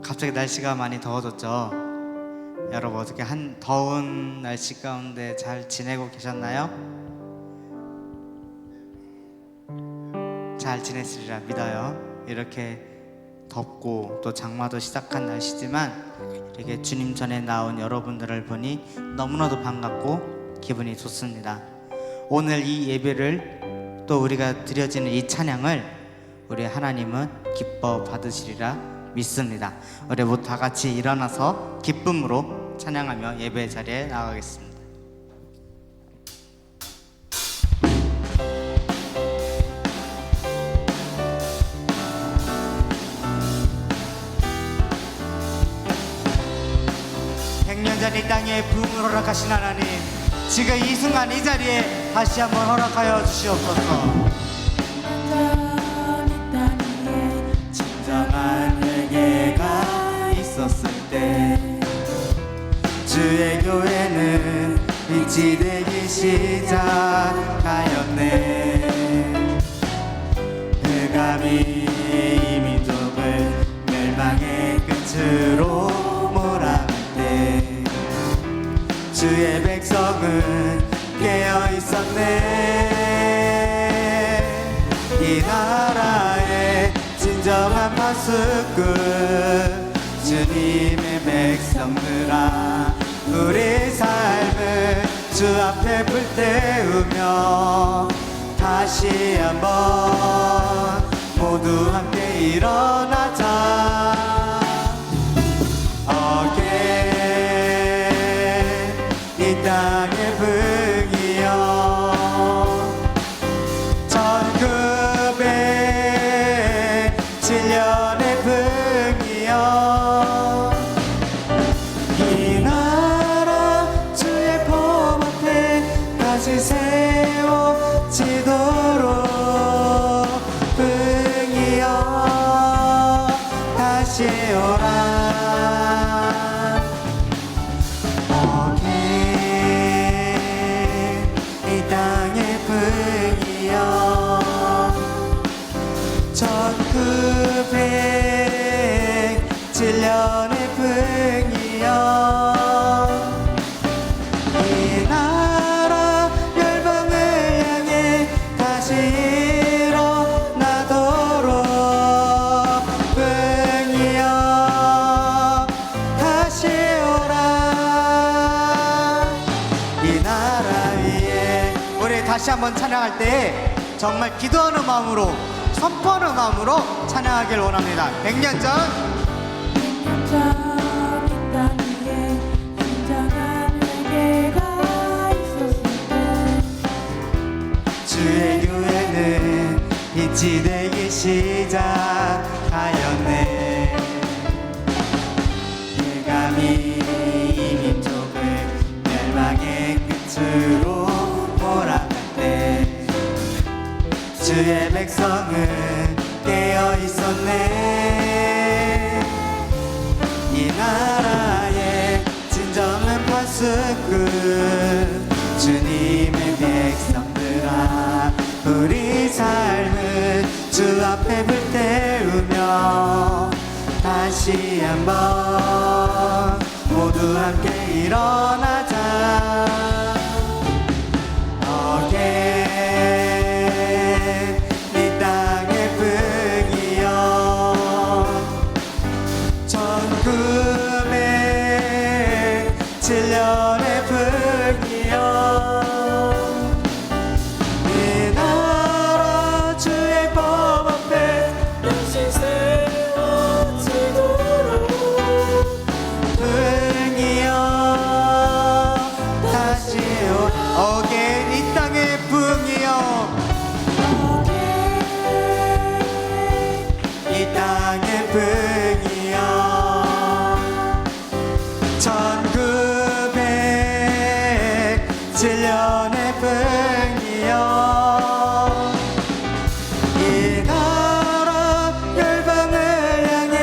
갑자기 날씨가 많이 더워졌죠. 여러분 어떻게 한 더운 날씨 가운데 잘 지내고 계셨나요? 잘 지냈으리라 믿어요. 이렇게 덥고 또 장마도 시작한 날씨지만 이렇게 주님 전에 나온 여러분들을 보니 너무나도 반갑고 기분이 좋습니다. 오늘 이 예배를 또 우리가 드려지는 이 찬양을 우리 하나님은 기뻐 받으시리라 믿습니다. 우리 모두 다 같이 일어나서 기쁨으로 찬양하며 예배 자리에 나가겠습니다. 백년전 이 땅에 부흥을 허락하신 하나님, 지금 이 순간 이 자리에 다시 한번 허락하여 주시옵소서. 진정한 회개가 있었을 때 주의 교회는 빛이 되기 시작하였네. 흑암이 이 민족을 멸망의 끝으로 몰아갈 때 주의 백성은 깨어 있었네. 이 나라의 진정한 파수꾼 주님의 백성들아, 우리 삶을 주 앞에 불태우며 다시 한번 모두 함께 일어나자. 이 땅의 풍이여, 1907년의 풍이여, 이 나라 주의 품 앞에 다시 세워지도록 풍이여 다시 오라. 이 땅의 풍이여, 1907년의 풍이여, 이 나라 열방을 향해 다시 일어나도록 풍이여 다시 오라. 이 나라 위에 우리 다시 한번 찬양할 때 정말 기도하는 마음으로, 선포하는 마음으로 찬양하길 원합니다. 100년 전 이 땅 위에 진정한 회개가 있었을 때 주의 교회는 빛이 되기 시작하였네. 흑암이 이 민족을 멸망의 끝으로 몰아갈 때 주의 백성은 깨어 있었네. 이 나라의 진정한 파수꾼 주님의 백성들아, 우리 삶을 주 앞에 불태우며 다시 한번 모두 함께 일어나자. 이 땅의 풍이여, 1907년의 풍이여, 이 나라 주의 법 앞에 다시 세워지도록 풍이여 다시 오게. 이 땅의 풍이여, 이 땅의 풍이여, 1907년의 풍이여, 이 나라 열방을 향해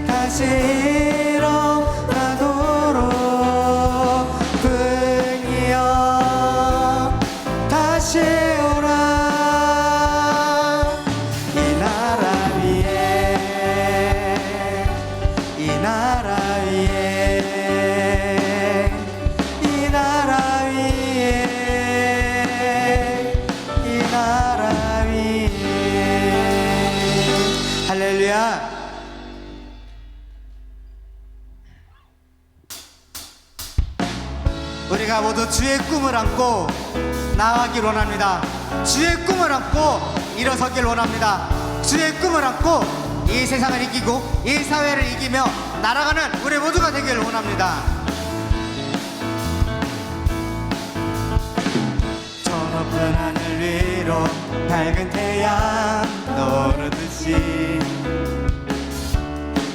다시 일어나도록 풍이여 다시 오라. 이 나라 위에 할렐루야. 우리가 모두 주의 꿈을 안고 나아가길 원합니다. 주의 꿈을 안고 일어서길 원합니다. 주의 꿈을 안고 이 세상을 이기고 이 사회를 이기며 날아가는 우리 모두가 되길 원합니다. 저 높은 하늘 위로 밝은 태양 떠오르듯이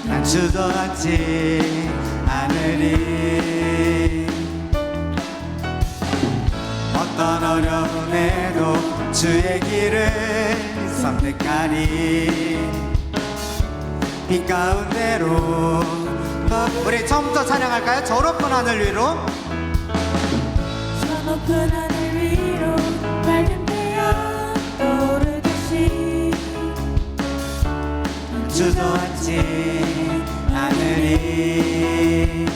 난 주저앉지 않으리. 어떤 어려움에도 주의 길을 선택하리. 빛 가운데로 우리 처음부터 찬양할까요? 저 높은 하늘 위로. 저 높은 하늘 위로 밝은 태양 떠오르듯이 주저앉지 않으리.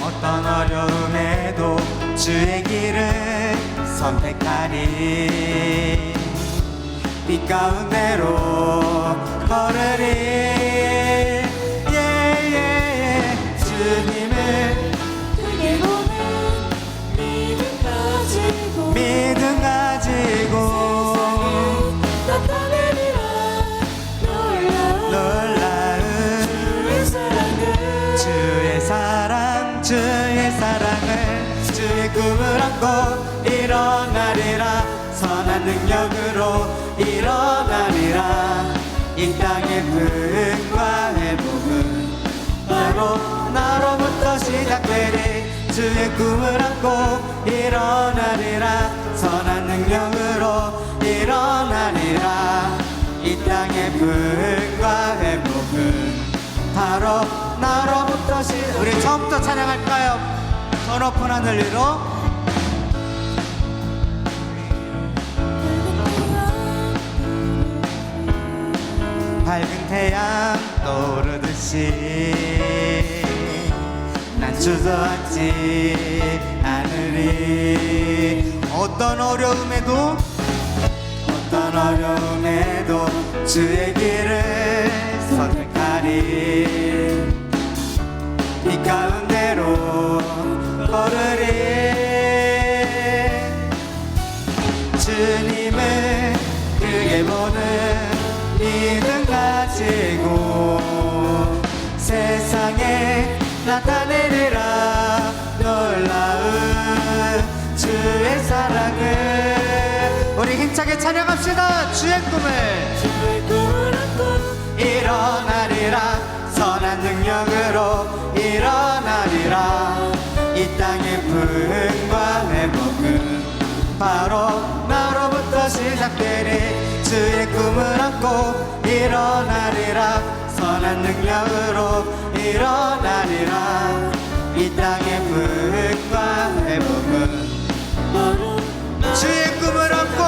어떤 어려움에도 주의 길을 선택하리. 빛 가운데로 걸으리. 주님을 크게 보는 믿음 가지고 나타내리라 놀라운 주의 사랑을 주의 꿈을 안고 일어나리라. 선한 능력으로 일어나리라. 이 땅의 부흥과 회복은 바로 나로부터 시작되리. 주의 꿈을 안고 일어나리라. 선한 능력으로 일어나리라. 이 땅의 부흥과 회복은 바로 나로부터 우리 처음부터 찬양할까요? 저 높은 하늘 위로. 밝은 태양 떠오르듯이 난 주저앉지 않으리. 어떤 어려움에도 주의 길을 선택하리. 빛 가운데로 걸으리. 주님을 크게 보는 믿음 가지고 세상에 나타내리라. 놀라운 주의 사랑을 우리 힘차게 찬양합시다. 주의 꿈을 안고 일어나리라. 선한 능력으로 일어나리라. 이 땅의 부흥과 회복은 바로 나로부터 시작되리. 주의 꿈을 안고 일어나리라. 선한 능력으로 일어나리라. 이 땅의 부흥과 회복은 주의 꿈을 안고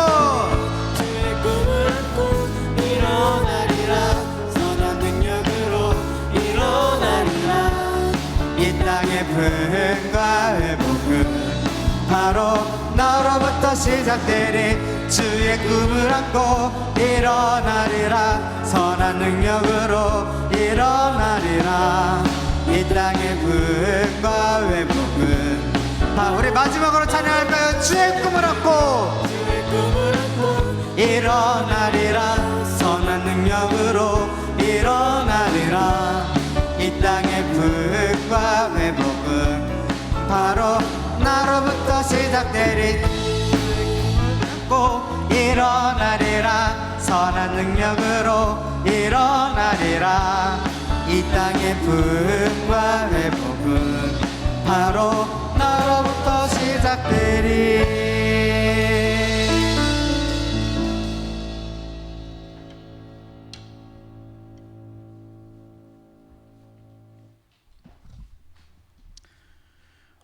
일어나리라. 선한 능력으로 일어나리라. 이 땅의 부흥과 회복은 바로 나로부터 시작되리. 주의 꿈을 안고 일어나리라. 선한 능력으로 일어나리라. 이 땅의 부흥과 회복은 우리 마지막으로 찬양할까요? 주의 꿈을 안고 일어나리라. 선한 능력으로 일어나리라. 이 땅의 부흥과 회복은 바로 나로부터 시작되리. 꼭 일어나리라. 선한 능력으로 일어나리라. 이 땅의 부흥과 회복은 바로 나로부터 시작되리.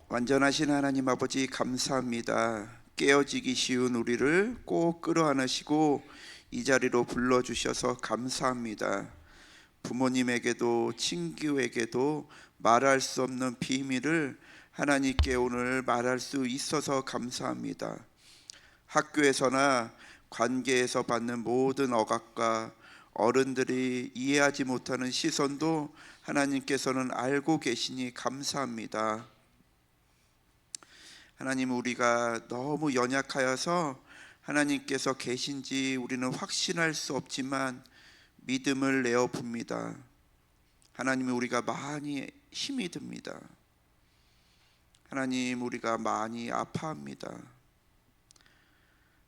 완전하신 하나님 아버지 감사합니다. 깨어지기 쉬운 우리를 꼭 끌어안으시고 이 자리로 불러주셔서 감사합니다. 부모님에게도 친구에게도 말할 수 없는 비밀을 하나님께 오늘 말할 수 있어서 감사합니다. 학교에서나 관계에서 받는 모든 억압과 어른들이 이해하지 못하는 시선도 하나님께서는 알고 계시니 감사합니다. 하나님, 우리가 너무 연약하여서 하나님께서 계신지 우리는 확신할 수 없지만 믿음을 내어 봅니다. 하나님, 우리가 많이 힘이 듭니다. 하나님, 우리가 많이 아파합니다.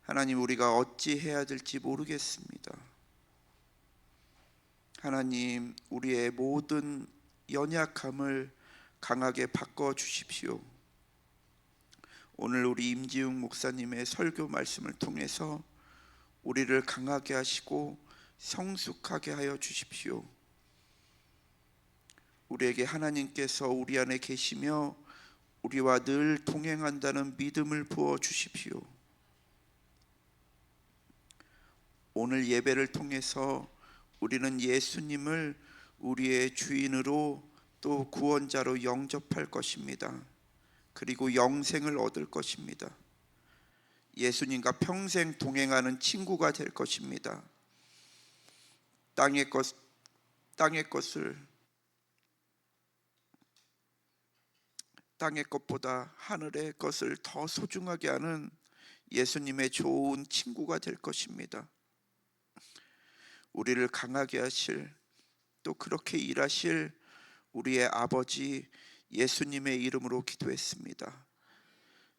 하나님, 우리가 어찌 해야 될지 모르겠습니다. 하나님, 우리의 모든 연약함을 강하게 바꿔 주십시오. 오늘 우리 임지웅 목사님의 설교 말씀을 통해서 우리를 강하게 하시고 성숙하게 하여 주십시오. 우리에게 하나님께서 우리 안에 계시며 우리와 늘 동행한다는 믿음을 부어 주십시오. 오늘 예배를 통해서 우리는 예수님을 우리의 주인으로 또 구원자로 영접할 것입니다. 그리고 영생을 얻을 것입니다. 예수님과 평생 동행하는 친구가 될 것입니다. 땅의 것보다 하늘의 것을 더 소중하게 하는 예수님의 좋은 친구가 될 것입니다. 우리를 강하게 하실, 또 그렇게 일하실 우리의 아버지 예수님의 이름으로 기도했습니다.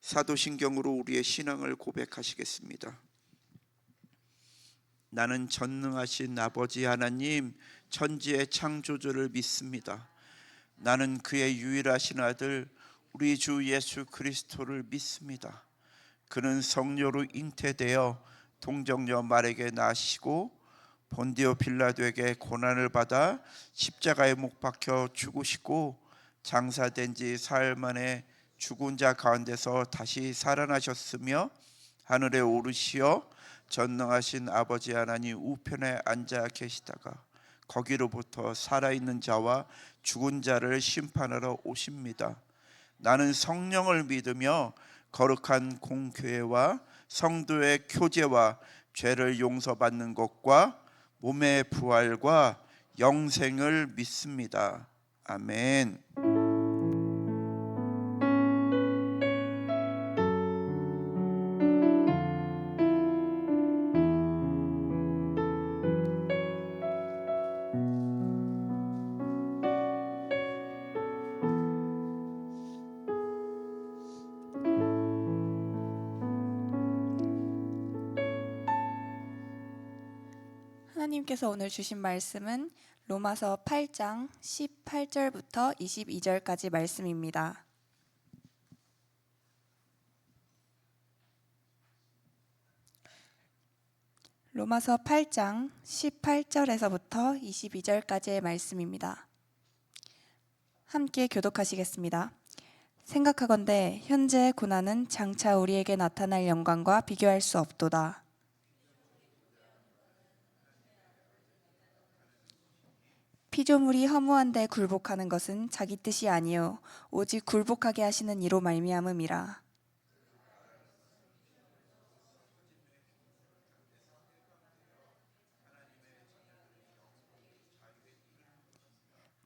사도신경으로 우리의 신앙을 고백하시겠습니다. 나는 전능하신 아버지 하나님, 천지의 창조주를 믿습니다. 나는 그의 유일하신 아들 우리 주 예수 그리스도를 믿습니다. 그는 성령으로 잉태되어 동정녀 마리아에게 나시고 본디오 빌라도에게 고난을 받아 십자가에 못 박혀 죽으시고 장사된 지 사흘 만에 죽은 자 가운데서 다시 살아나셨으며 하늘에 오르시어 전능하신 아버지 하나님 우편에 앉아 계시다가 거기로부터 살아있는 자와 죽은 자를 심판하러 오십니다. 나는 성령을 믿으며 거룩한 공교회와 성도의 교제와 죄를 용서받는 것과 몸의 부활과 영생을 믿습니다. 아멘. 하나님께서 오늘 주신 말씀은 로마서 8장 18절부터 22절까지 말씀입니다. 로마서 8장 18절에서부터 22절까지의 말씀입니다. 함께 교독하시겠습니다. 생각하건대 현재의 고난은 장차 우리에게 나타날 영광과 비교할 수 없도다. 피조물이 허무한데 굴복하는 것은 자기 뜻이 아니요 오직 굴복하게 하시는 이로 말미암음이라.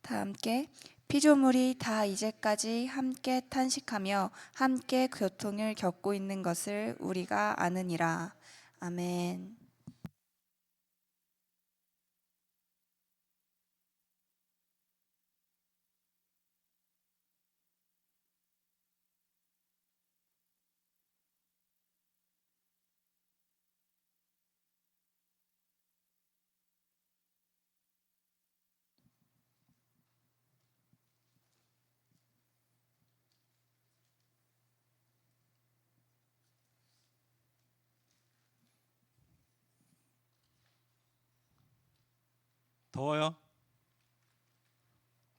다 함께 피조물이 다 이제까지 함께 탄식하며 함께 고통을 겪고 있는 것을 우리가 아느니라. 아멘. 더워요?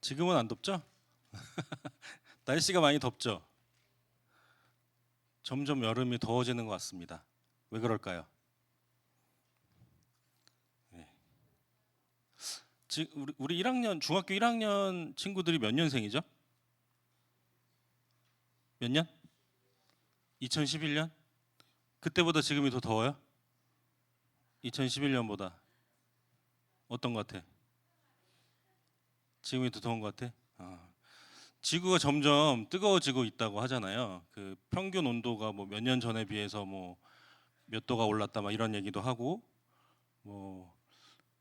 지금은 안 덥죠? 날씨가 많이 덥죠? 점점 여름이 더워지는 것 같습니다. 왜 그럴까요? 네. 우리 1학년 중학교 1학년 친구들이 몇 년생이죠? 몇 년? 2011년? 그때보다 지금이 더 더워요? 2011년보다 어떤 것 같아? 지금이 더 더운 것 같아? 지구가 점점 뜨거워지고 있다고 하잖아요. 그 평균 온도가 뭐 몇 년 전에 비해서 뭐 몇 도가 올랐다 막 이런 얘기도 하고, 뭐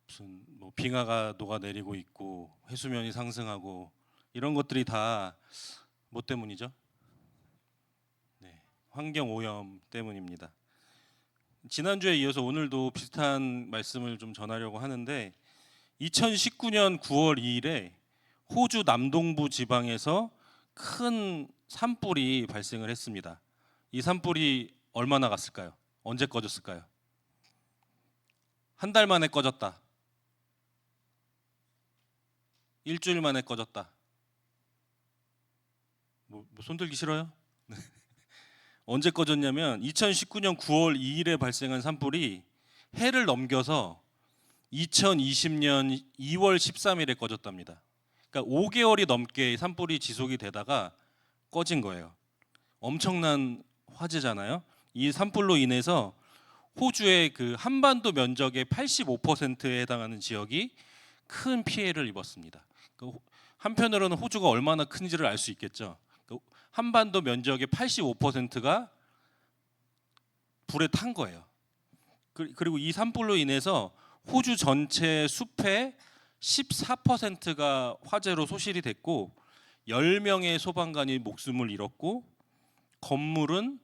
무슨 뭐 빙하가 녹아내리고 있고 해수면이 상승하고 이런 것들이 다 뭐 때문이죠? 네, 환경 오염 때문입니다. 지난주에 이어서 오늘도 비슷한 말씀을 좀 전하려고 하는데 2019년 9월 2일에 호주 남동부 지방에서 큰 산불이 발생을 했습니다. 이 산불이 얼마나 갔을까요? 언제 꺼졌을까요? 한 달 만에 꺼졌다. 일주일 만에 꺼졌다. 뭐 손들기 싫어요? 네. 언제 꺼졌냐면 2019년 9월 2일에 발생한 산불이 해를 넘겨서 2020년 2월 13일에 꺼졌답니다. 그러니까 5개월이 넘게 산불이 지속이 되다가 꺼진 거예요. 엄청난 화재잖아요. 이 산불로 인해서 호주의 그 한반도 면적의 85%에 해당하는 지역이 큰 피해를 입었습니다. 한편으로는 호주가 얼마나 큰지를 알 수 있겠죠. 한반도 면적의 85%가 불에 탄 거예요. 그리고 이 산불로 인해서 호주 전체 숲의 14%가 화재로 소실이 됐고 10명의 소방관이 목숨을 잃었고 건물은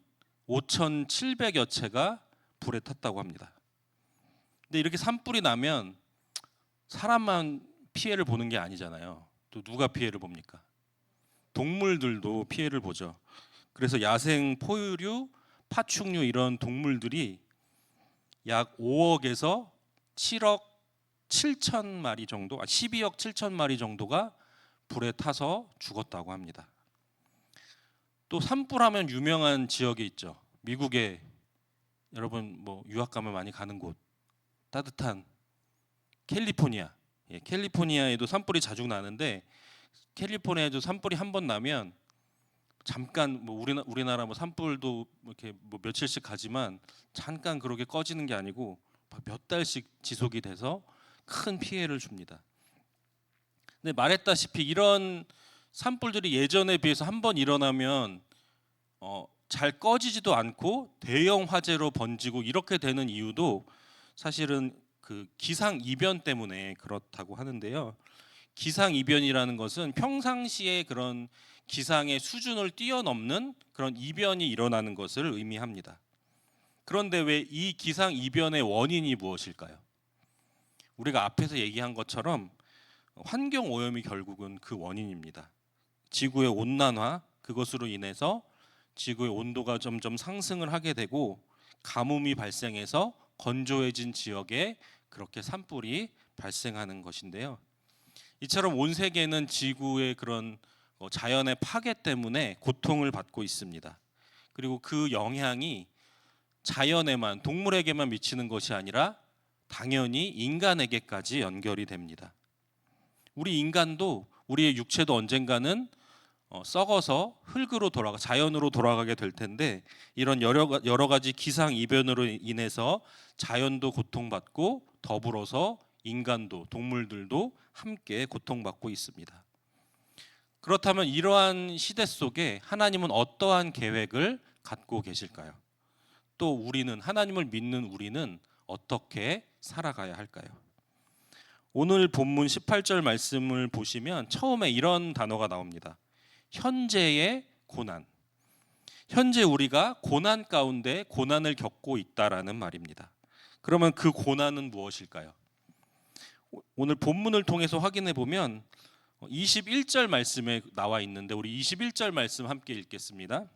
5,700여 채가 불에 탔다고 합니다. 근데 이렇게 산불이 나면 사람만 피해를 보는 게 아니잖아요. 또 누가 피해를 봅니까? 동물들도 피해를 보죠. 그래서 야생 포유류, 파충류 이런 동물들이 약 5억에서 7억 7천 마리 정도, 12억 7천 마리 정도가 불에 타서 죽었다고 합니다. 또 산불하면 유명한 지역이 있죠. 미국에 여러분 뭐 유학 가면 많이 가는 곳, 따뜻한 캘리포니아. 캘리포니아에도 산불이 자주 나는데 캘리포니아에도 산불이 한 번 나면 잠깐 뭐 우리나라 뭐 산불도 이렇게 뭐 며칠씩 가지만 잠깐 그렇게 꺼지는 게 아니고 몇 달씩 지속이 돼서 큰 피해를 줍니다. 근데 말했다시피 이런 산불들이 예전에 비해서 한 번 일어나면 잘 꺼지지도 않고 대형 화재로 번지고 이렇게 되는 이유도 사실은 그 기상 이변 때문에 그렇다고 하는데요. 기상 이변이라는 것은 평상시에 그런 기상의 수준을 뛰어넘는 그런 이변이 일어나는 것을 의미합니다. 그런데 왜 이 기상 이변의 원인이 무엇일까요? 우리가 앞에서 얘기한 것처럼 환경 오염이 결국은 그 원인입니다. 지구의 온난화, 그것으로 인해서 지구의 온도가 점점 상승을 하게 되고 가뭄이 발생해서 건조해진 지역에 그렇게 산불이 발생하는 것인데요. 이처럼 온 세계는 지구의 그런 자연의 파괴 때문에 고통을 받고 있습니다. 그리고 그 영향이 자연에만, 동물에게만 미치는 것이 아니라 당연히 인간에게까지 연결이 됩니다. 우리 인간도, 우리의 육체도 언젠가는 썩어서 흙으로 자연으로 돌아가게 될 텐데 이런 여러 가지 기상 이변으로 인해서 자연도 고통받고 더불어서 인간도, 동물들도 함께 고통받고 있습니다. 그렇다면 이러한 시대 속에 하나님은 어떠한 계획을 갖고 계실까요? 또 우리는, 하나님을 믿는 우리는 어떻게 살아가야 할까요? 오늘 본문 18절 말씀을 보시면 처음에 이런 단어가 나옵니다. 현재의 고난. 현재 우리가 고난 가운데 고난을 겪고 있다라는 말입니다. 그러면 그 고난은 무엇일까요? 오늘 본문을 통해서 확인해 보면 21절 말씀에 나와 있는데 우리 21절 말씀 함께 읽겠습니다.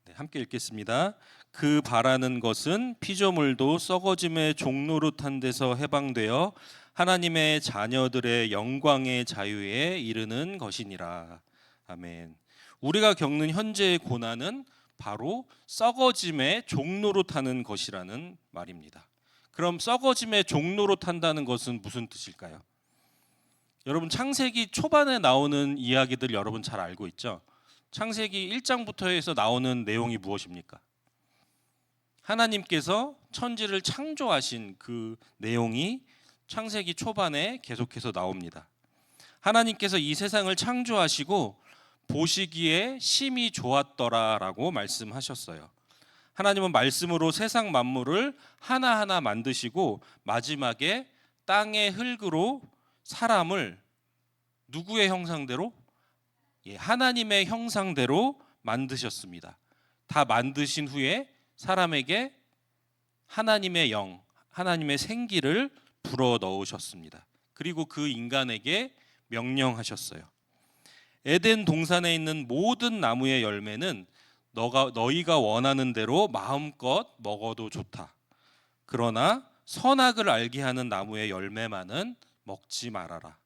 네, 함께 읽겠습니다. 그 바라는 것은 피조물도 썩어짐의 종노릇한 데서 해방되어 하나님의 자녀들의 영광의 자유에 이르는 것이니라. 아멘. 우리가 겪는 현재의 고난은 바로 썩어짐의 종노릇하는 것이라는 말입니다. 그럼 썩어짐의 종노릇한다는 것은 무슨 뜻일까요? 여러분 창세기 초반에 나오는 이야기들 여러분 잘 알고 있죠? 창세기 1장부터 해서 나오는 내용이 무엇입니까? 하나님께서 천지를 창조하신 그 내용이 창세기 초반에 계속해서 나옵니다. 하나님께서 이 세상을 창조하시고 보시기에 심히 좋았더라라고 말씀하셨어요. 하나님은 말씀으로 세상 만물을 하나하나 만드시고 마지막에 땅의 흙으로 사람을 누구의 형상대로? 하나님의 형상대로 만드셨습니다. 다 만드신 후에 사람에게 하나님의 영, 하나님의 생기를 불어 넣으셨습니다. 그리고 그 인간에게 명령하셨어요. 에덴 동산에 있는 모든 나무의 열매는 너희가 원하는 대로 마음껏 먹어도 좋다. 그러나 선악을 알게 하는 나무의 열매만은 먹지 말아라.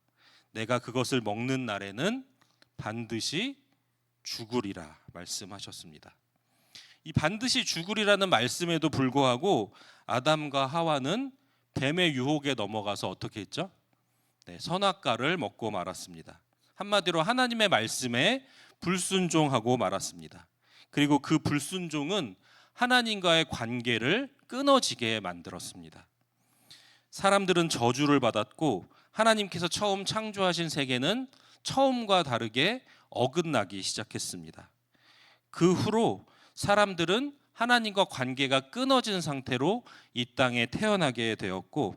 내가 그것을 먹는 날에는 반드시 죽으리라 말씀하셨습니다. 이 반드시 죽으리라는 말씀에도 불구하고 아담과 하와는 뱀의 유혹에 넘어가서 어떻게 했죠? 선악과를 먹고 말았습니다. 한마디로 하나님의 말씀에 불순종하고 말았습니다. 그리고 그 불순종은 하나님과의 관계를 끊어지게 만들었습니다. 사람들은 저주를 받았고 하나님께서 처음 창조하신 세계는 처음과 다르게 어긋나기 시작했습니다. 그 후로 사람들은 하나님과 관계가 끊어진 상태로 이 땅에 태어나게 되었고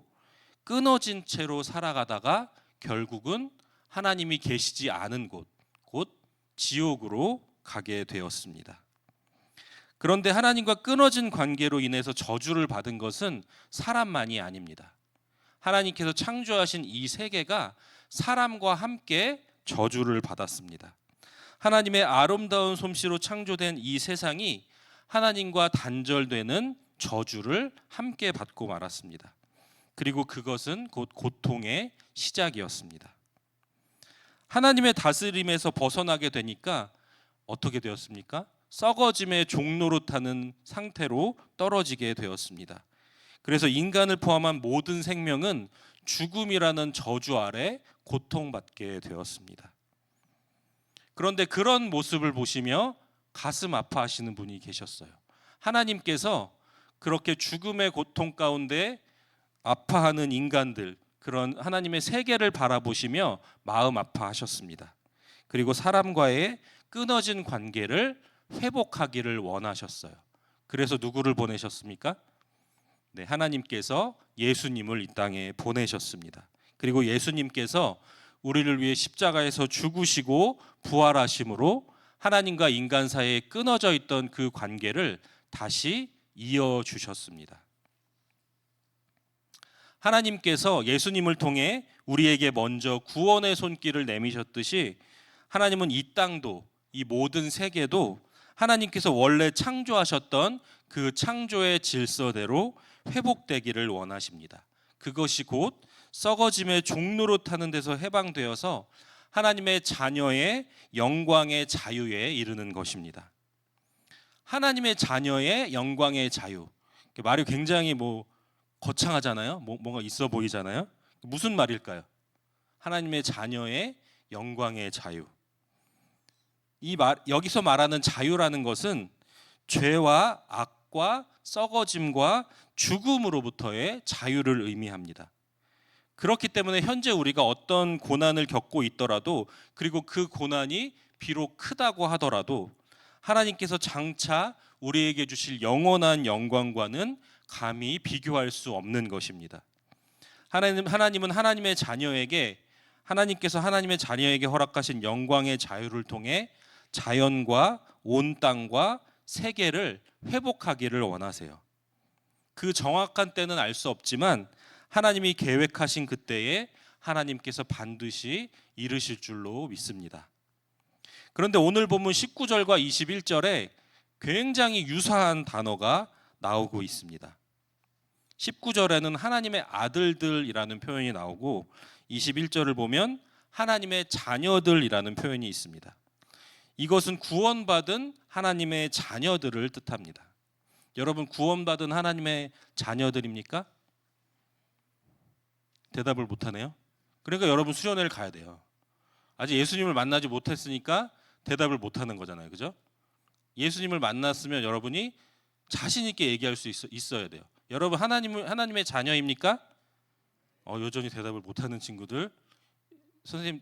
끊어진 채로 살아가다가 결국은 하나님이 계시지 않은 곳, 곧 지옥으로 가게 되었습니다. 그런데 하나님과 끊어진 관계로 인해서 저주를 받은 것은 사람만이 아닙니다. 하나님께서 창조하신 이 세계가 사람과 함께 저주를 받았습니다. 하나님의 아름다운 솜씨로 창조된 이 세상이 하나님과 단절되는 저주를 함께 받고 말았습니다. 그리고 그것은 곧 고통의 시작이었습니다. 하나님의 다스림에서 벗어나게 되니까 어떻게 되었습니까? 썩어짐의 종노릇하는 상태로 떨어지게 되었습니다. 그래서 인간을 포함한 모든 생명은 죽음이라는 저주 아래 고통받게 되었습니다. 그런데 그런 모습을 보시며 가슴 아파하시는 분이 계셨어요. 하나님께서 그렇게 죽음의 고통 가운데 아파하는 인간들, 그런 하나님의 세계를 바라보시며 마음 아파하셨습니다. 그리고 사람과의 끊어진 관계를 회복하기를 원하셨어요. 그래서 누구를 보내셨습니까? 하나님께서 예수님을 이 땅에 보내셨습니다. 그리고 예수님께서 우리를 위해 십자가에서 죽으시고 부활하심으로 하나님과 인간 사이에 끊어져 있던 그 관계를 다시 이어주셨습니다. 하나님께서 예수님을 통해 우리에게 먼저 구원의 손길을 내미셨듯이 하나님은 이 땅도 이 모든 세계도 하나님께서 원래 창조하셨던 그 창조의 질서대로 회복되기를 원하십니다. 그것이 곧 썩어짐의 종노릇하는 데서 해방되어서 하나님의 자녀의 영광의 자유에 이르는 것입니다. 하나님의 자녀의 영광의 자유. 말이 굉장히 거창하잖아요. 뭔가 있어 보이잖아요. 무슨 말일까요? 하나님의 자녀의 영광의 자유. 여기서 말하는 자유라는 것은 죄와 악과 썩어짐과 죽음으로부터의 자유를 의미합니다. 그렇기 때문에 현재 우리가 어떤 고난을 겪고 있더라도, 그리고 그 고난이 비록 크다고 하더라도 하나님께서 장차 우리에게 주실 영원한 영광과는 감히 비교할 수 없는 것입니다. 하나님은 하나님의 자녀에게, 하나님께서 하나님의 자녀에게 허락하신 영광의 자유를 통해 자연과 온 땅과 세계를 회복하기를 원하세요. 그 정확한 때는 알 수 없지만 하나님이 계획하신 그때에 하나님께서 반드시 이루실 줄로 믿습니다. 그런데 오늘 본문 19절과 21절에 굉장히 유사한 단어가 나오고 있습니다. 19절에는 하나님의 아들들이라는 표현이 나오고 21절을 보면 하나님의 자녀들이라는 표현이 있습니다. 이것은 구원받은 하나님의 자녀들을 뜻합니다. 여러분, 구원받은 하나님의 자녀들입니까? 대답을 못하네요. 그러니까 여러분 수련회를 가야 돼요. 아직 예수님을 만나지 못했으니까 대답을 못하는 거잖아요. 그죠? 예수님을 만났으면 여러분이 자신 있게 얘기할 수 있어야 돼요. 여러분 하나님의 자녀입니까? 여전히 대답을 못하는 친구들. 선생님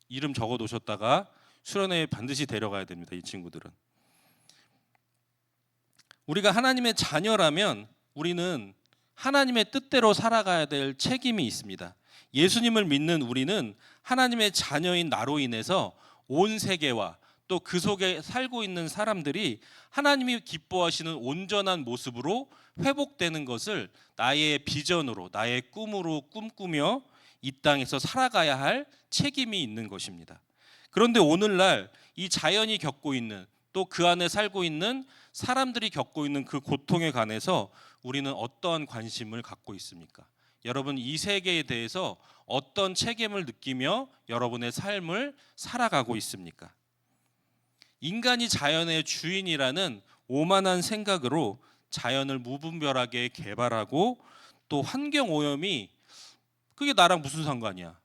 이름 적어 놓으셨다가 수련회에 반드시 데려가야 됩니다. 이 친구들은. 우리가 하나님의 자녀라면 우리는 하나님의 뜻대로 살아가야 될 책임이 있습니다. 예수님을 믿는 우리는 하나님의 자녀인 나로 인해서 온 세계와 또 그 속에 살고 있는 사람들이 하나님이 기뻐하시는 온전한 모습으로 회복되는 것을 나의 비전으로, 나의 꿈으로 꿈꾸며 이 땅에서 살아가야 할 책임이 있는 것입니다. 그런데 오늘날 이 자연이 겪고 있는, 또 그 안에 살고 있는 사람들이 겪고 있는 그 고통에 관해서 우리는 어떠한 관심을 갖고 있습니까? 여러분, 이 세계에 대해서 어떤 책임을 느끼며 여러분의 삶을 살아가고 있습니까? 인간이 자연의 주인이라는 오만한 생각으로 자연을 무분별하게 개발하고 또 환경 오염이 그게 나랑 무슨 상관이야?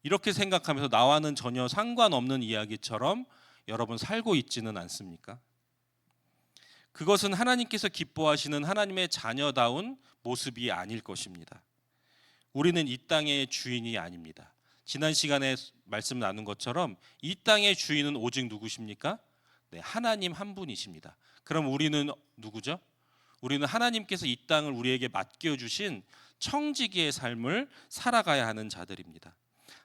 이렇게 생각하면서 나와는 전혀 상관없는 이야기처럼 여러분 살고 있지는 않습니까? 그것은 하나님께서 기뻐하시는 하나님의 자녀다운 모습이 아닐 것입니다. 우리는 이 땅의 주인이 아닙니다. 지난 시간에 말씀 나눈 것처럼 이 땅의 주인은 오직 누구십니까? 네, 하나님 한 분이십니다. 그럼 우리는 누구죠? 우리는 하나님께서 이 땅을 우리에게 맡겨주신 청지기의 삶을 살아가야 하는 자들입니다.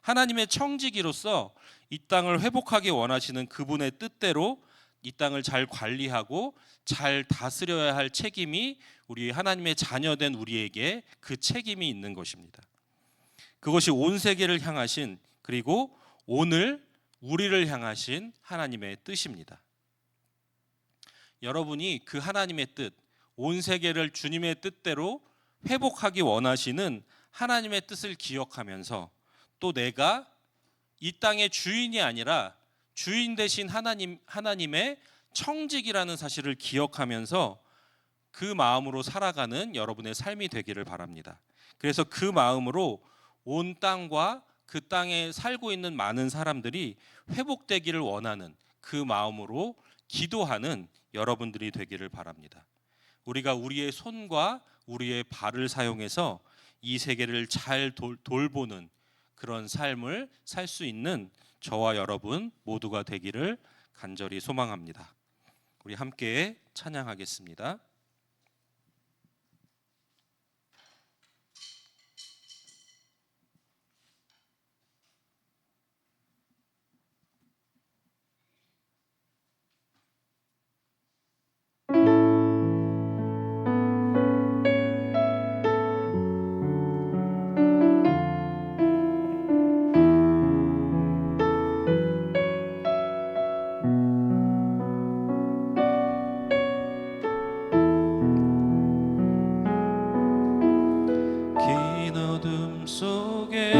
하나님의 청지기로서 이 땅을 회복하기 원하시는 그분의 뜻대로 이 땅을 잘 관리하고 잘 다스려야 할 책임이 우리 하나님의 자녀된 우리에게 그 책임이 있는 것입니다. 그것이 온 세계를 향하신, 그리고 오늘 우리를 향하신 하나님의 뜻입니다. 여러분이 그 하나님의 뜻, 온 세계를 주님의 뜻대로 회복하기 원하시는 하나님의 뜻을 기억하면서 또 내가 이 땅의 주인이 아니라 주인 되신 하나님의 청직이라는 사실을 기억하면서 그 마음으로 살아가는 여러분의 삶이 되기를 바랍니다. 그래서 그 마음으로 온 땅과 그 땅에 살고 있는 많은 사람들이 회복되기를 원하는 그 마음으로 기도하는 여러분들이 되기를 바랍니다. 우리가 우리의 손과 우리의 발을 사용해서 이 세계를 잘 돌보는 그런 삶을 살 수 있는 저와 여러분 모두가 되기를 간절히 소망합니다. 우리 함께 찬양하겠습니다. 긴 어둠 속에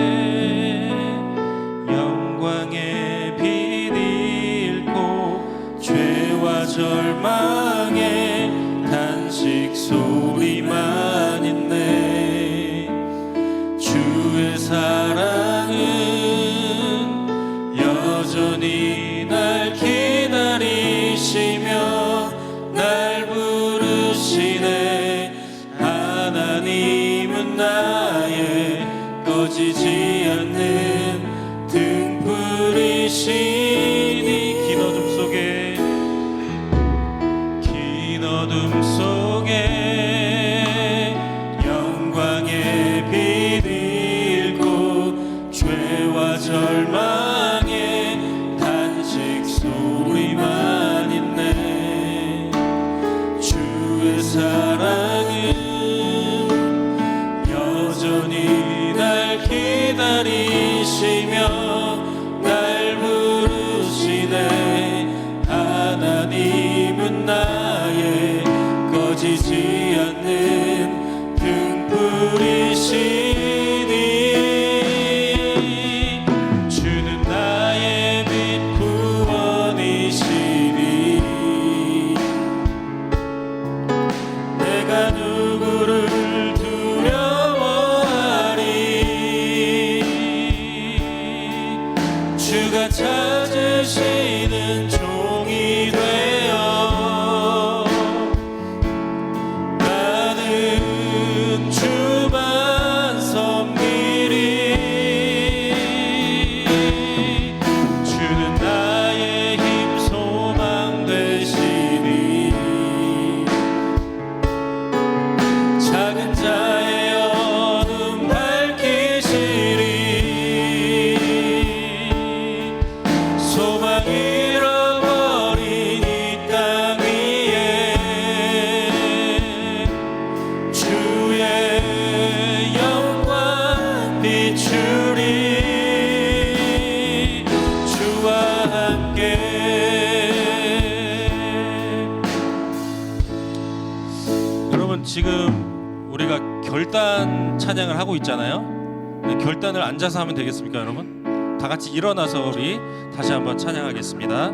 영광의 빛 잃고 죄와 절망의 탄식 소리만 있네. 주의 사랑은 여전히 날 기다리시며 날 부르시네. 하나님은 나의 꺼지지 않는 등불이시니. 긴 어둠 속에 영광의 빛 잃고 죄와 절망의 탄식 소리만 있네. 주의 사랑은 여전히 날 기다리시며 날 부르시네. 하나님은 나의 꺼지지 않는 등불이시니. 주는 나의 빛 구원이시니. 내가 누구를 두려워하리. 지금 우리가 결단 찬양을 하고 있잖아요. 네, 결단을 앉아서 하면 되겠습니까, 여러분? 다 같이 일어나서 우리 다시 한번 찬양하겠습니다.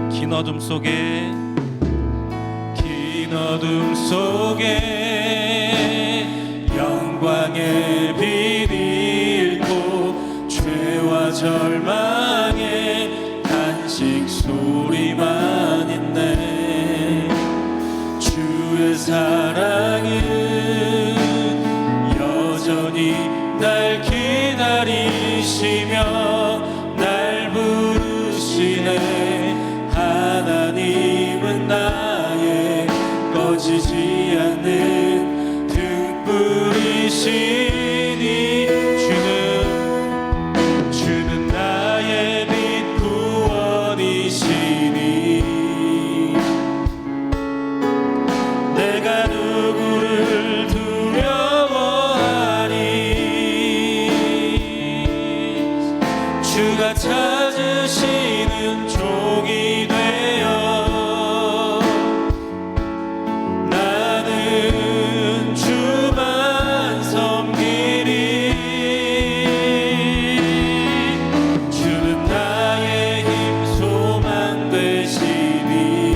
긴 어둠 속에 영광의 빛 잃고 죄와 절망의 간식 소리만 있네. 주의 사랑은 여전히 날 기다리시며 날 부르시네. 하나님은 나의 꺼지지 않는 등불이시니 주는 나의 빛 구원이시니 내가 누구를 두려워하리. 주가 찾으시는 종이 되어 나는 주만 섬기리. 주는 나의 힘 소망 되시니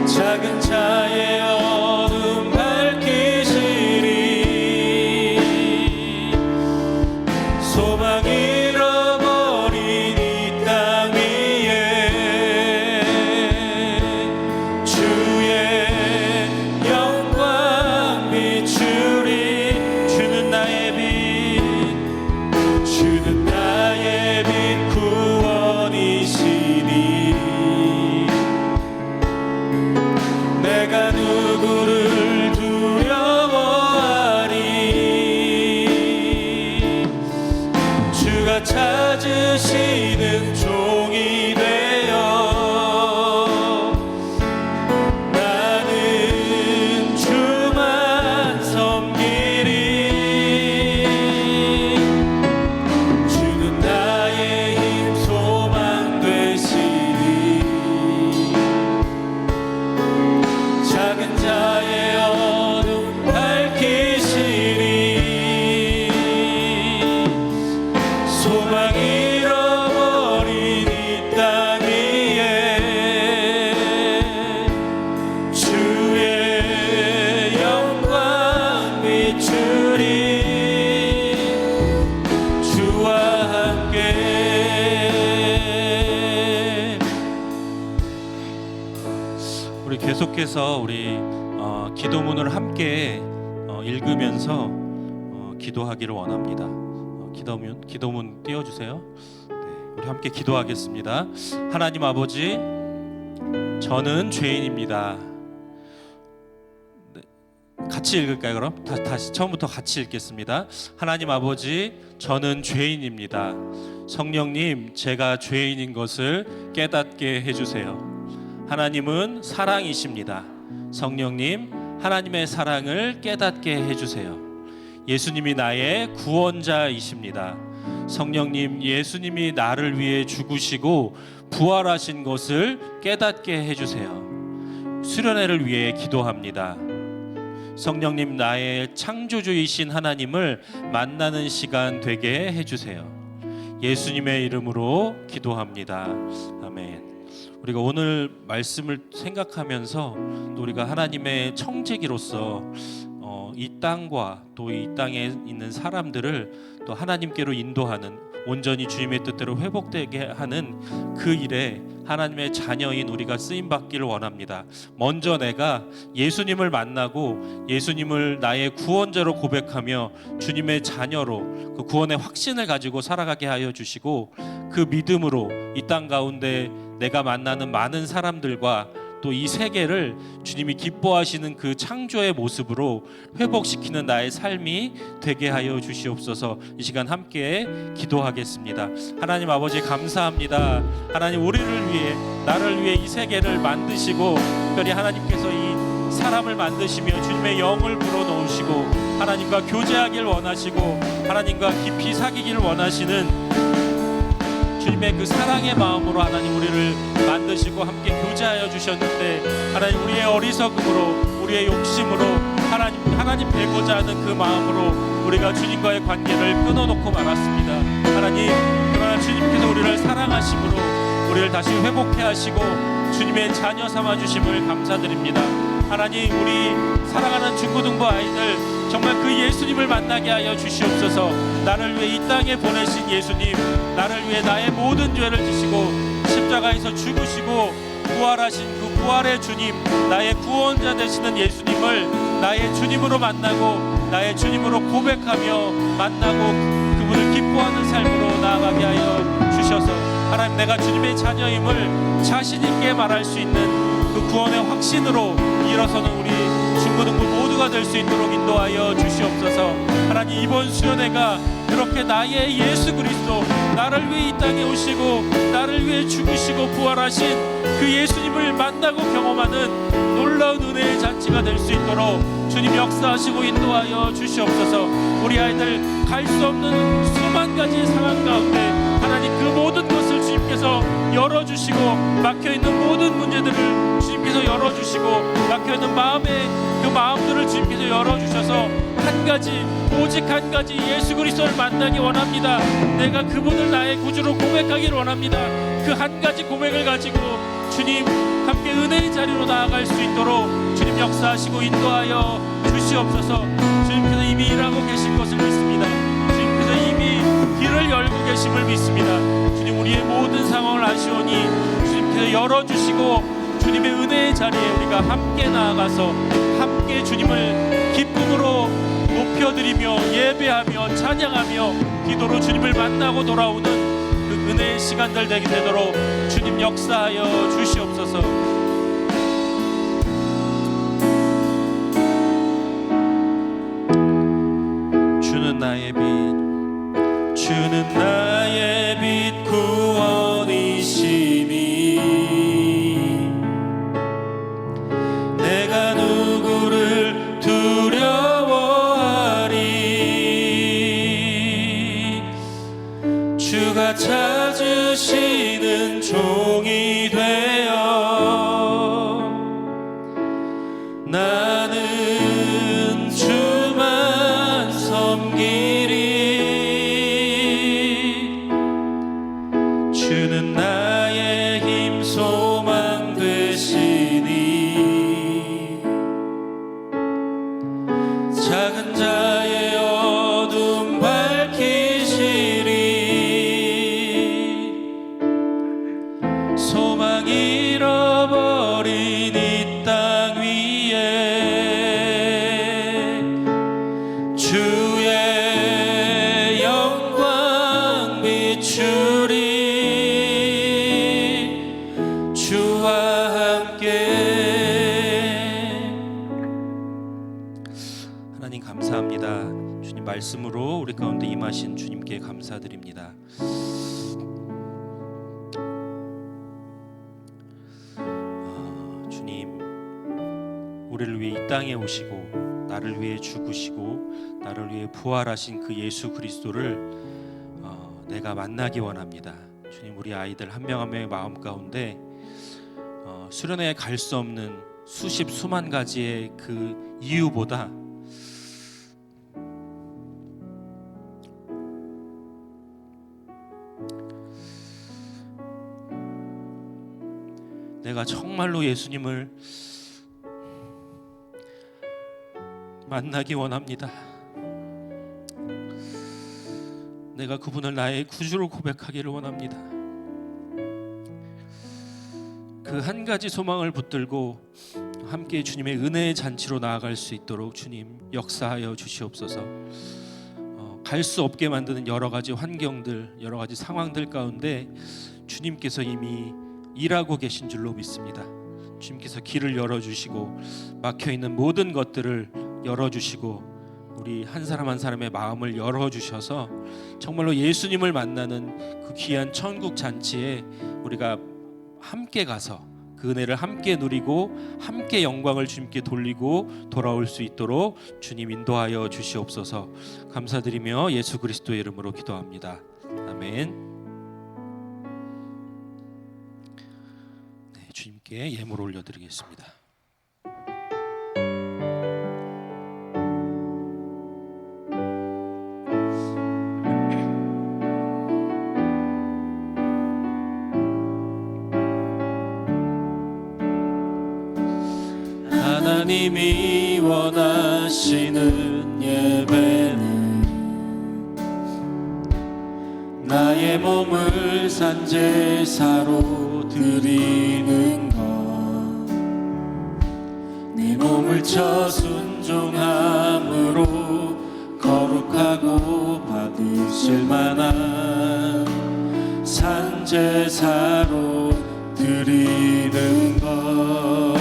작은 차의 어둠 밝히시리. 소망 잃어버린 이 땅 위에 주의 영광 비추리. 주는 나의 빛 구원이시니 내가 누구를 두려워하리. 주가 찾으시는 종이 되어 나는 주만 섬기리. 주는 나의 힘 소망 되시니 작은 자의 어둠 밝히시리. 소망 잃어버린 이 땅 위에 주의 영광 비추리. 주와 함께. 우리 계속해서 우리 기도문을 함께 읽으면서 기도하기를 원합니다. 기도문 띄워주세요. 네, 우리 함께 기도하겠습니다. 하나님 아버지, 저는 죄인입니다. 네, 같이 읽을까요? 그럼 다시 처음부터 같이 읽겠습니다. 하나님 아버지, 저는 죄인입니다. 성령님, 제가 죄인인 것을 깨닫게 해주세요. 하나님은 사랑이십니다. 성령님, 하나님의 사랑을 깨닫게 해주세요. 예수님이 나의 구원자이십니다. 성령님, 예수님이 나를 위해 죽으시고 부활하신 것을 깨닫게 해주세요. 수련회를 위해 기도합니다. 성령님, 나의 창조주이신 하나님을 만나는 시간 되게 해주세요. 예수님의 이름으로 기도합니다. 아멘. 우리가 오늘 말씀을 생각하면서 또 우리가 하나님의 청지기로서 이 땅과 또 이 땅에 있는 사람들을 또 하나님께로 인도하는, 온전히 주님의 뜻대로 회복되게 하는 그 일에 하나님의 자녀인 우리가 쓰임 받기를 원합니다. 먼저 내가 예수님을 만나고 예수님을 나의 구원자로 고백하며 주님의 자녀로 그 구원의 확신을 가지고 살아가게 하여 주시고, 그 믿음으로 이 땅 가운데 내가 만나는 많은 사람들과 또 이 세계를 주님이 기뻐하시는 그 창조의 모습으로 회복시키는 나의 삶이 되게 하여 주시옵소서. 이 시간 함께 기도하겠습니다. 하나님 아버지, 감사합니다. 하나님, 우리를 위해, 나를 위해 이 세계를 만드시고, 특별히 하나님께서 이 사람을 만드시며 주님의 영을 불어넣으시고 하나님과 교제하길 원하시고 하나님과 깊이 사귀기를 원하시는 주님의 그 사랑의 마음으로 하나님 우리를 만드시고 함께 교제하여 주셨는데 하나님 우리의 어리석음으로 우리의 욕심으로 하나님 되고자 하는 그 마음으로 우리가 주님과의 관계를 끊어놓고 말았습니다. 하나님, 그러나 주님께서 우리를 사랑하심으로 우리를 다시 회복해 하시고 주님의 자녀 삼아 주심을 감사드립니다. 하나님, 우리 사랑하는 중고등부 아이들 정말 그 예수님을 만나게 하여 주시옵소서. 나를 위해 이 땅에 보내신 예수님, 나를 위해 나의 모든 죄를 지시고 십자가에서 죽으시고 부활하신 그 부활의 주님, 나의 구원자 되시는 예수님을 나의 주님으로 만나고 나의 주님으로 고백하며 만나고 그분을 기뻐하는 삶으로 나아가게 하여 주셔서 하나님, 내가 주님의 자녀임을 자신 있게 말할 수 있는 그 구원의 확신으로 일어서는 우리 중고등부 모두가 될 수 있도록 인도하여 주시옵소서. 하나님, 이번 수련회가 그렇게 나의 예수 그리스도, 나를 위해 이 땅에 오시고 나를 위해 죽으시고 부활하신 그 예수님을 만나고 경험하는 놀라운 은혜의 잔치가 될 수 있도록 주님 역사하시고 인도하여 주시옵소서. 우리 아이들 갈 수 없는 수만 가지 상황 가운데 하나님, 그 모든 것을 주님께서 열어주시고 막혀있는 모든 문제들을 주님께서 열어주시고 막혀있는 마음의 그 마음들을 주님께서 열어주셔서 한 가지, 오직 한 가지 예수 그리스도를 만나기 원합니다. 내가 그분을 나의 구주로 고백하기를 원합니다. 그 한 가지 고백을 가지고 주님 함께 은혜의 자리로 나아갈 수 있도록 주님 역사하시고 인도하여 주시옵소서. 주님께서 이미 일하고 계신 것을 믿습니다. 주님께서 이미 길을 열고 계심을 믿습니다. 주님, 우리의 모든 상황을 아시오니 주님께서 열어주시고 주님의 은혜의 자리에 우리가 함께 나아가서 함께 주님을 기쁨으로 높여드리며 예배하며 찬양하며 기도로 주님을 만나고 돌아오는 그 은혜의 시간들 되게 되도록 주님 역사하여 주시옵소서. 주는 나의 빛, 주는 나의 빛 구원이시니 내가 누구를 두려워하리. 주가 찾으시는 종이 되어 나는 주만 섬기리. 주는 나의 힘 소망 되시니 작은 자의 어둠 밝히시리. 소망 잃어버린 이 땅 위에 주의 영광 비추리. 주와 함께. 하나님 감사합니다. 주님 말씀으로 우리 가운데 임하신 주님께 감사드립니다. 주님, 우리를 위해 이 땅에 오시고 나를 위해 죽으시고 나를 위해 부활하신 그 예수 그리스도를 내가 만나기 원합니다. 주님, 우리 아이들 한 명 한 명의 마음 가운데 수련회에 갈 수 없는 수십 수만 가지의 그 이유보다 내가 정말로 예수님을 만나기 원합니다. 내가 그분을 나의 구주로 고백하기를 원합니다. 그 한 가지 소망을 붙들고 함께 주님의 은혜의 잔치로 나아갈 수 있도록 주님 역사하여 주시옵소서. 갈 수 없게 만드는 여러 가지 환경들, 여러 가지 상황들 가운데 주님께서 이미 일하고 계신 줄로 믿습니다. 주님께서 길을 열어주시고 막혀있는 모든 것들을 열어주시고 우리 한 사람 한 사람의 마음을 열어주셔서 정말로 예수님을 만나는 그 귀한 천국 잔치에 우리가 함께 가서 그 은혜를 함께 누리고 함께 영광을 주님께 돌리고 돌아올 수 있도록 주님 인도하여 주시옵소서. 감사드리며 예수 그리스도의 이름으로 기도합니다. 아멘. 주님께 예물 올려드리겠습니다. 하나님이 원하시는 예배는 나의 몸을 산제사로 드리는 것, 내 몸을 쳐 순종함으로 거룩하고 받으실 만한 산제사로 드리는 것,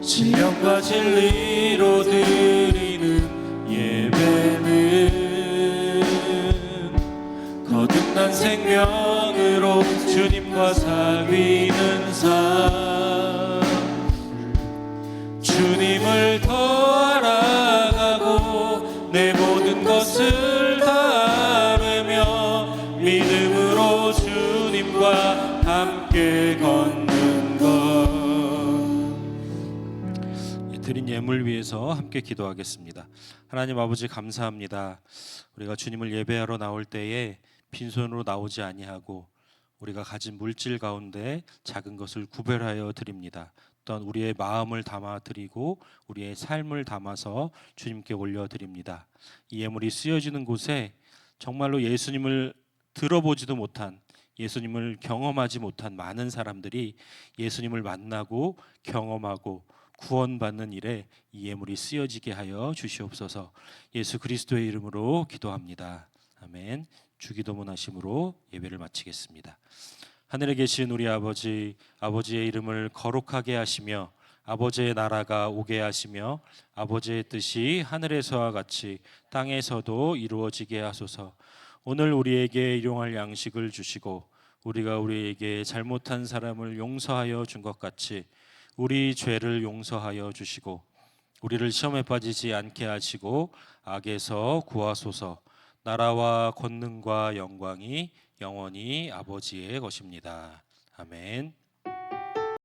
신령과 진리로 드리는 예배는 거듭난 생명으로 주님과 사귀는 삶, 주님을 더 알아가고 내 모든 것을 다하며 믿음으로 주님과 함께 걷는 것. 드린 예물 위해서 함께 기도하겠습니다. 하나님 아버지, 감사합니다. 우리가 주님을 예배하러 나올 때에 빈손으로 나오지 아니하고 우리가 가진 물질 가운데 작은 것을 구별하여 드립니다. 또한 우리의 마음을 담아 드리고 우리의 삶을 담아서 주님께 올려 드립니다. 이 예물이 쓰여지는 곳에 정말로 예수님을 들어보지도 못한, 예수님을 경험하지 못한 많은 사람들이 예수님을 만나고 경험하고 구원받는 일에 이 예물이 쓰여지게 하여 주시옵소서. 예수 그리스도의 이름으로 기도합니다. 아멘. 주기도문 하심으로 예배를 마치겠습니다. 하늘에 계신 우리 아버지, 아버지의 이름을 거룩하게 하시며 아버지의 나라가 오게 하시며 아버지의 뜻이 하늘에서와 같이 땅에서도 이루어지게 하소서. 오늘 우리에게 일용할 양식을 주시고 우리가 우리에게 잘못한 사람을 용서하여 준 것 같이 우리 죄를 용서하여 주시고 우리를 시험에 빠지지 않게 하시고 악에서 구하소서. 나라와 권능과 영광이 영원히 아버지의 것입니다. 아멘.